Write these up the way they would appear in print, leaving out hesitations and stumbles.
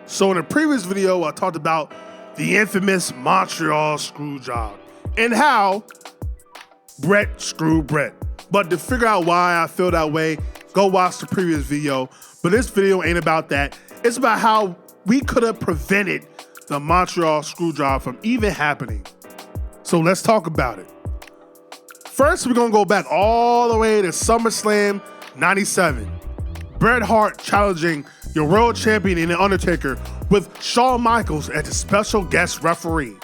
So in a previous video, I talked about the infamous Montreal screw job and how Bret screwed Bret. But to figure out why I feel that way, go watch the previous video. But this video ain't about that. It's about how we could have prevented the Montreal screw job from even happening. So let's talk about it. First, we're gonna go back all the way to SummerSlam 97. Bret Hart challenging your world champion in The Undertaker with Shawn Michaels as a special guest referee.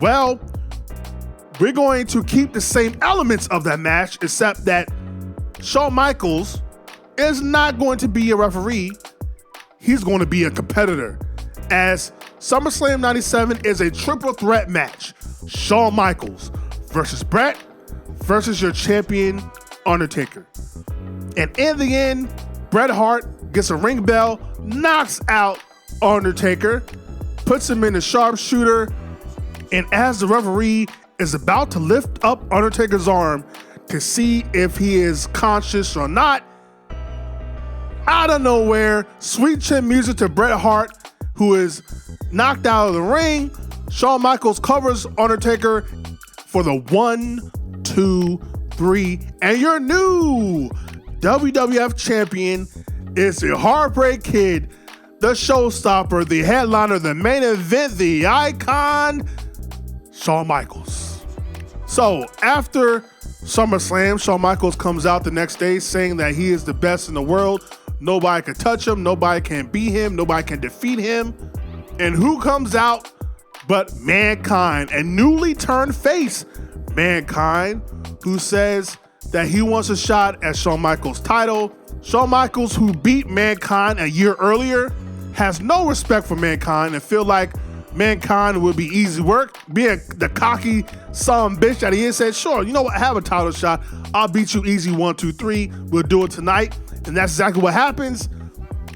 Well, we're going to keep the same elements of that match, except that Shawn Michaels is not going to be a referee. He's going to be a competitor, as SummerSlam 97 is a triple threat match. Shawn Michaels versus Bret versus your champion, Undertaker. And in the end, Bret Hart gets a ring bell, knocks out Undertaker, puts him in the sharpshooter, and as the referee is about to lift up Undertaker's arm to see if he is conscious or not, out of nowhere, sweet chin music to Bret Hart, who is knocked out of the ring. Shawn Michaels covers Undertaker for the 1, 2, 3, and your new WWF champion is the Heartbreak Kid, the showstopper, the headliner, the main event, the icon, Shawn Michaels. So after SummerSlam, Shawn Michaels comes out the next day saying that he is the best in the world. Nobody can touch him, nobody can beat him, nobody can defeat him. And who comes out but Mankind, a newly turned face, Mankind, who says that he wants a shot at Shawn Michaels' title. Shawn Michaels, who beat Mankind a year earlier, has no respect for Mankind and feel like Mankind would be easy work. Being the cocky son bitch that he is, said, sure, you know what, have a title shot. I'll beat you easy 1, 2, 3. We'll do it tonight. And that's exactly what happens.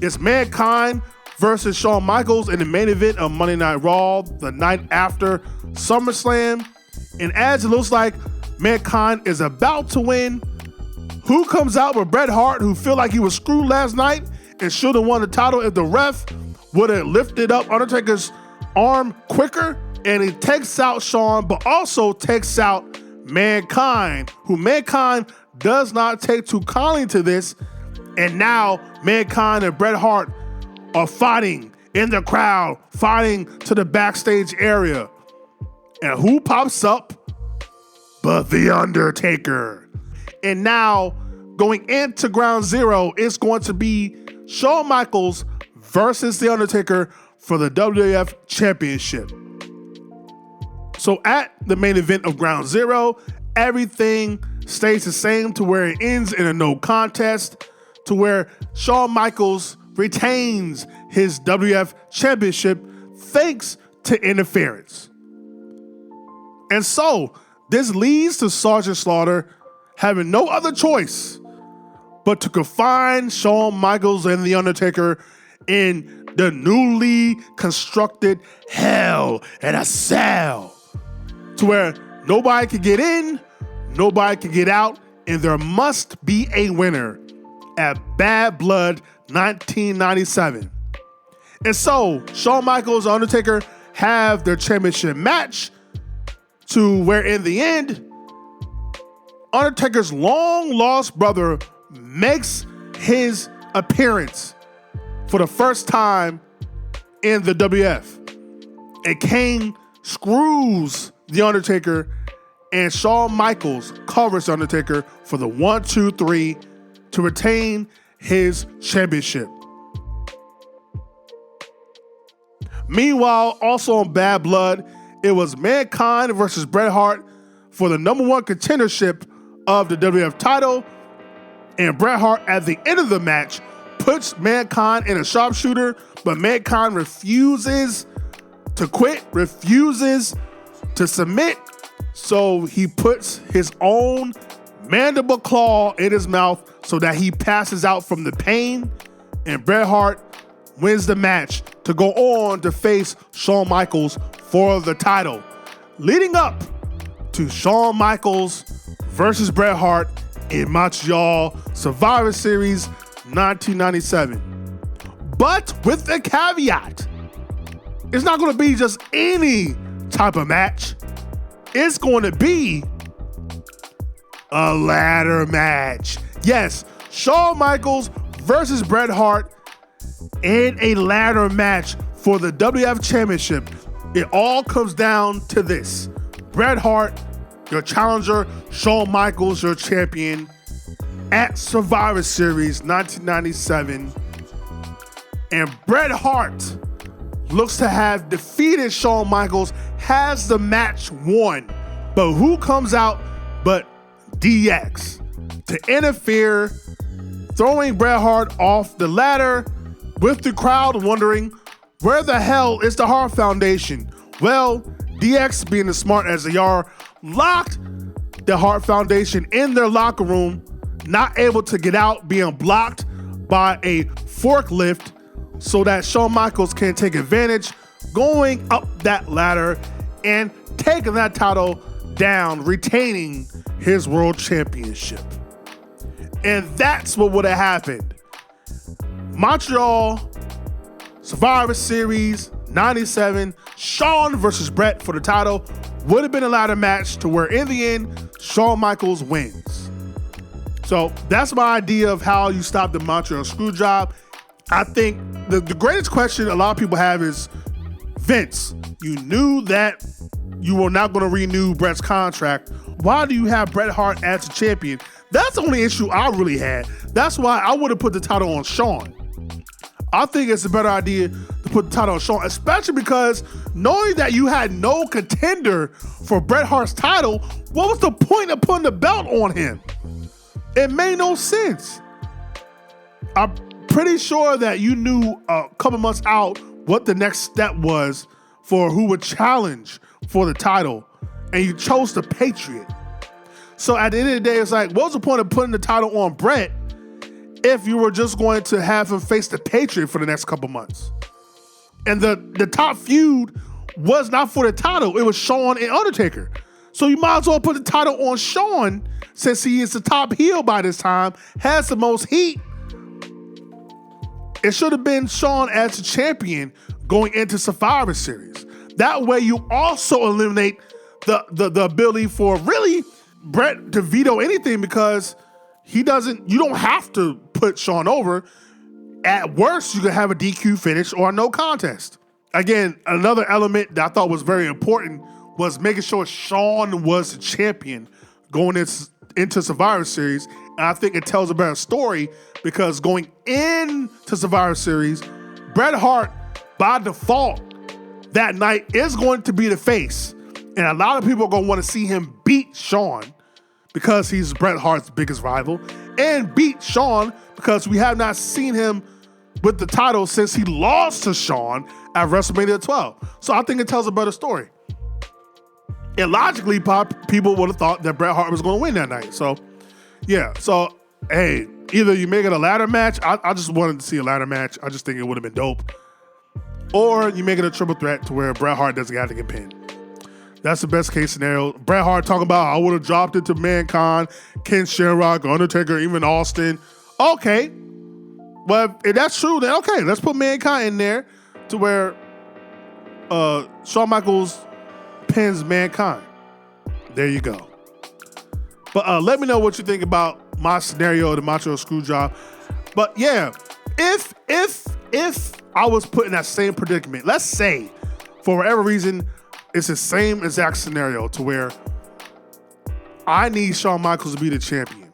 It's Mankind versus Shawn Michaels in the main event of Monday Night Raw the night after SummerSlam. And as it looks like Mankind is about to win, who comes out with Bret Hart, who feel like he was screwed last night and should have won the title if the ref would have lifted up Undertaker's arm quicker. And he takes out Shawn, but also takes out Mankind, who Mankind does not take too kindly to this. And now Mankind and Bret Hart are fighting in the crowd, fighting to the backstage area. And who pops up but The Undertaker? And now going into Ground Zero, it's going to be Shawn Michaels versus The Undertaker for the WWF Championship. So at the main event of Ground Zero, everything stays the same to where it ends in a no contest, to where Shawn Michaels retains his WWF Championship thanks to interference. And so this leads to Sergeant Slaughter having no other choice but to confine Shawn Michaels and The Undertaker in the newly constructed Hell in a Cell, to where nobody can get in, nobody can get out, and there must be a winner at Bad Blood 1997. And so Shawn Michaels and Undertaker have their championship match, to where in the end, Undertaker's long-lost brother makes his appearance for the first time in the WWF. And Kane screws The Undertaker, and Shawn Michaels covers The Undertaker for the 1, 2, 3 to retain his championship. Meanwhile, also on Bad Blood, it was Mankind versus Bret Hart for the number 1 contendership of the WWF title. And Bret Hart, at the end of the match, puts Mankind in a sharpshooter, but Mankind refuses to quit, refuses to submit. So he puts his own mandible claw in his mouth so that he passes out from the pain. And Bret Hart wins the match to go on to face Shawn Michaels for the title, leading up to Shawn Michaels versus Bret Hart in Montreal Survivor Series 1997. but with a caveat. It's not going to be just any type of match. It's going to be a ladder match. Yes, Shawn Michaels versus Bret Hart in a ladder match for the WWF Championship. It all comes down to this. Bret Hart, your challenger, Shawn Michaels, your champion, at Survivor Series 1997. And Bret Hart looks to have defeated Shawn Michaels, has the match won. But who comes out but DX to interfere, throwing Bret Hart off the ladder, with the crowd wondering, where the hell is the Hart Foundation? Well, DX, being as smart as they are, locked the Hart Foundation in their locker room, not able to get out, being blocked by a forklift so that Shawn Michaels can take advantage, going up that ladder and taking that title down, retaining his world championship. And that's what would have happened. Montreal, Survivor Series 97, Shawn versus Bret for the title would have been a ladder match to where in the end, Shawn Michaels wins. So that's my idea of how you stop the Montreal Screwjob. I think the greatest question a lot of people have is, Vince, you knew that you were not going to renew Bret's contract. Why do you have Bret Hart as a champion? That's the only issue I really had. That's why I would have put the title on Shawn. I think it's a better idea to put the title on Shawn, especially because knowing that you had no contender for Bret Hart's title, what was the point of putting the belt on him? It made no sense. I'm pretty sure that you knew a couple months out what the next step was for who would challenge for the title, and you chose the Patriot. So at the end of the day, it's like, what was the point of putting the title on Bret if you were just going to have him face the Patriot for the next couple months? And the top feud was not for the title. It was Shawn and Undertaker. So you might as well put the title on Shawn, since he is the top heel by this time, has the most heat. It should have been Shawn as the champion going into Survivor Series. That way you also eliminate the ability for really Bret to veto anything, because you don't have to put Shawn over. At worst, you can have a DQ finish or a no contest. Again, another element that I thought was very important was making sure Shawn was the champion going into Survivor Series. And I think it tells a better story, because going into Survivor Series, Bret Hart, by default, that night is going to be the face. And a lot of people are going to want to see him beat Shawn, because he's Bret Hart's biggest rival, and beat Shawn because we have not seen him with the title since he lost to Shawn at WrestleMania 12. So I think it tells a better story. And logically, people would have thought that Bret Hart was going to win that night. So, yeah. So, hey, either you make it a ladder match. I just wanted to see a ladder match. I just think it would have been dope. Or you make it a triple threat to where Bret Hart doesn't have to get pinned. That's the best case scenario. Bret Hart talking about, I would have dropped it to Mankind, Ken Shamrock, Undertaker, even Austin. Okay. Well, if that's true, then okay, let's put Mankind in there to where Shawn Michaels pins Mankind. There you go. But let me know what you think about my scenario of the Montreal Screwjob. But yeah, if I was put in that same predicament, let's say for whatever reason, it's the same exact scenario to where I need Shawn Michaels to be the champion.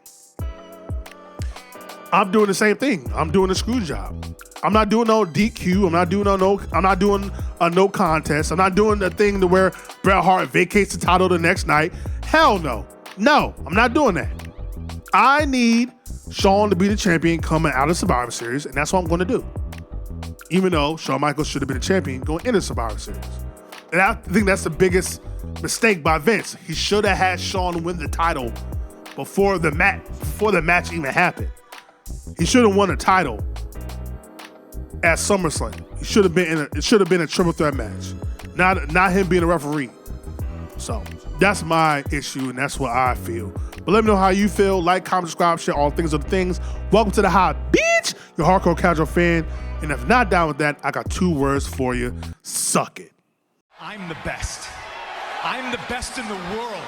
I'm doing the same thing. I'm doing a screw job. I'm not doing no DQ. I'm not doing a no contest. I'm not doing the thing to where Bret Hart vacates the title the next night. Hell no. No, I'm not doing that. I need Shawn to be the champion coming out of Survivor Series, and that's what I'm going to do. Even though Shawn Michaels should have been the champion going into Survivor Series. And I think that's the biggest mistake by Vince. He should have had Shawn win the title before the match even happened. He should have won a title at SummerSlam. It should have been a triple threat match, not him being a referee. So that's my issue, and that's what I feel. But let me know how you feel. Like, comment, subscribe, share all things of the things. Welcome to the Hot Beach, your hardcore casual fan. And if not down with that, I got 2 words for you. Suck it. I'm the best. I'm the best in the world.